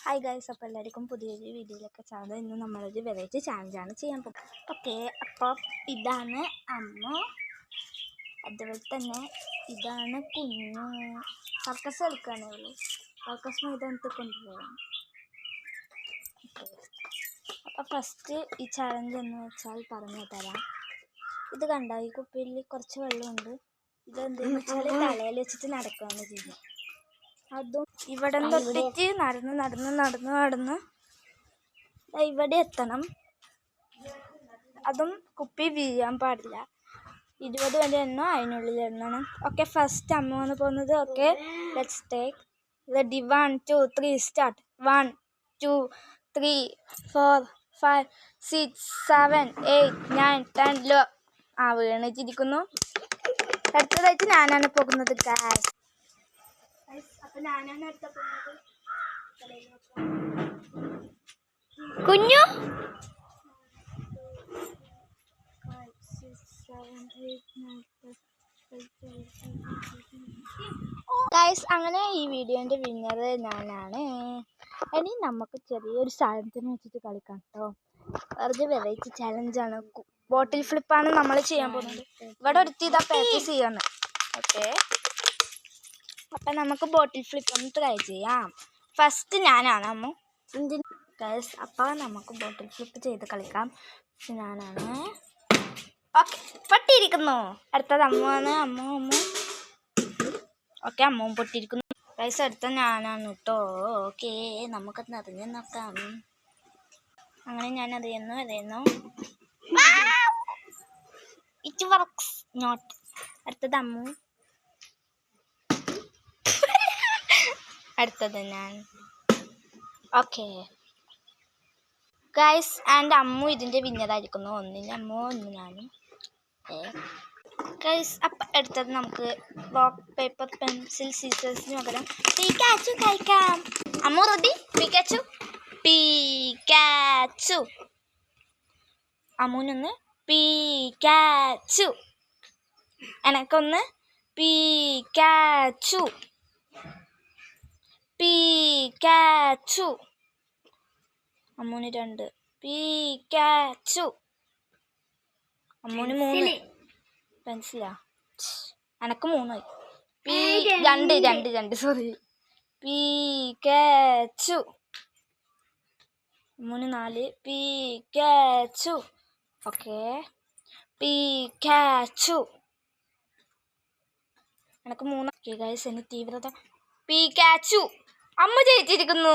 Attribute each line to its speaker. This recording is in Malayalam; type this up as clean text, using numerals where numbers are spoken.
Speaker 1: ഹായ് ഗൈസ്, അപ്പോൾ എല്ലാവർക്കും പുതിയൊരു വീഡിയോയിലൊക്കെ ചാനൽ. ഇന്ന് നമ്മളൊരു വെറൈറ്റി ചാലഞ്ചാണ് ചെയ്യാൻ പോകുന്നത്. ഓക്കെ, അപ്പോൾ ഇതാണ് അമ്മ, അതുപോലെ തന്നെ ഇതാണ് കുഞ്ഞു. സർക്കസ് കളിക്കാനേ ഉള്ളൂ, സർക്കസ് മൈതാനത്ത് കൊണ്ടുപോകാം. അപ്പോൾ ഫസ്റ്റ് ഈ ചാലഞ്ച് എന്ന് വെച്ചാൽ പറഞ്ഞു തരാം. ഇത് കണ്ടോ, ഈ കുപ്പിയിൽ കുറച്ച് വെള്ളമുണ്ട്. ഇതെന്താണെന്ന് വെച്ചാൽ തലയിൽ വെച്ചിട്ട് നടക്കുകയാണ് ചെയ്യുന്നത്. അതും ഇവിടെ തൊട്ടിട്ട് നടന്ന് ഇവിടെ എത്തണം. അതും കുപ്പി വീഴാൻ പാടില്ല. 20 വരെ എണ്ണോ അതിനുള്ളിൽ എണ്ണണം. ഓക്കെ, ഫസ്റ്റ് അമ്മ വന്ന് പോകുന്നത്. Okay, let's take ready. 1 2 3 start. 1 2 3 4 5 6 7 8 9 10 വീണിച്ചിരിക്കുന്നു. അടുത്തതായിട്ട് ഞാനാണ് പോകുന്നത് ഗായ്സ്. അപ്പൊ ഞാനാണ് അടുത്ത പോകുന്നത്. കുഞ്ഞു ഗൈസ്, അങ്ങനെ ഈ വീഡിയോന്റെ വിന്നർ ഞാനാണ്. ഇനി നമുക്ക് ചെറിയൊരു സാധനത്തിന് വെച്ചിട്ട് കളിക്കാം കേട്ടോ. വെറുതെ വെറൈറ്റി ചാലഞ്ചാണ്. ബോട്ടിൽ ഫ്ലിപ്പാണ് നമ്മൾ ചെയ്യാൻ പോകുന്നത്. ഇവിടെ ഒരുത്തി ഇതാ പ്രാക്ടീസ് ചെയ്യാണ്. ഓക്കെ, അപ്പം നമുക്ക് ബോട്ടിൽ ഫ്ലിപ്പ് ഒന്ന് ട്രൈ ചെയ്യാം. ഫസ്റ്റ് ഞാനാണ് അമ്മ ഗൈസ്. അപ്പോൾ നമുക്ക് ബോട്ടിൽ ഫ്ലിപ്പ് ചെയ്ത് കളിക്കാം. ഞാനാണ്. ഓക്കെ, പൊട്ടിയിരിക്കുന്നു. അടുത്തത് അമ്മയാണ്. അമ്മ ഓക്കെ, അമ്മവും പൊട്ടിയിരിക്കുന്നു. ഗൈസ്, അടുത്ത ഞാനാണ് കേട്ടോ. ഓക്കെ, നമുക്കത് അറിഞ്ഞ് നോക്കാം. അങ്ങനെ ഞാൻ അറിയുന്നു. It works not. അടുത്തത് അമ്മു. അടുത്തത് ഞാൻ. ഓക്കെ ഗൈസ്, ആൻഡ് അമ്മു ഇതിൻ്റെ വിന്നറായിരിക്കുന്നു. ഒന്നിന് അമ്മു, ഒന്ന് ഞാനും. ഗൈസ്, അപ്പം അടുത്തത് നമുക്ക് റോക്ക് പേപ്പർ പെൻസിൽ സീസേഴ്സിന് പകരം പീക്കാച്ചു കളിക്കാം. അമ്മു റെഡി? പീക്കാച്ചു. അമ്മുനൊന്ന് പീക്കാച്ചു, എനക്കൊന്ന് പീക്കാച്ചു. അമ്മൂന് 2 പീക്കാച്ചു. അമ്മൂന് 3 പെൻസിലാ. എനക്ക് 3 2 സോറി. പീക്കാച്ചു. അമ്മൂന് 4 പീക്കാച്ചു. ഓക്കെ, പീക്കാച്ചു. എനക്ക് 3. ഓക്കെ ഗൈസ്, എന്നെ തീവ്രത. പീക്കാച്ചു. അമ്മ ജയിച്ചിരിക്കുന്നു.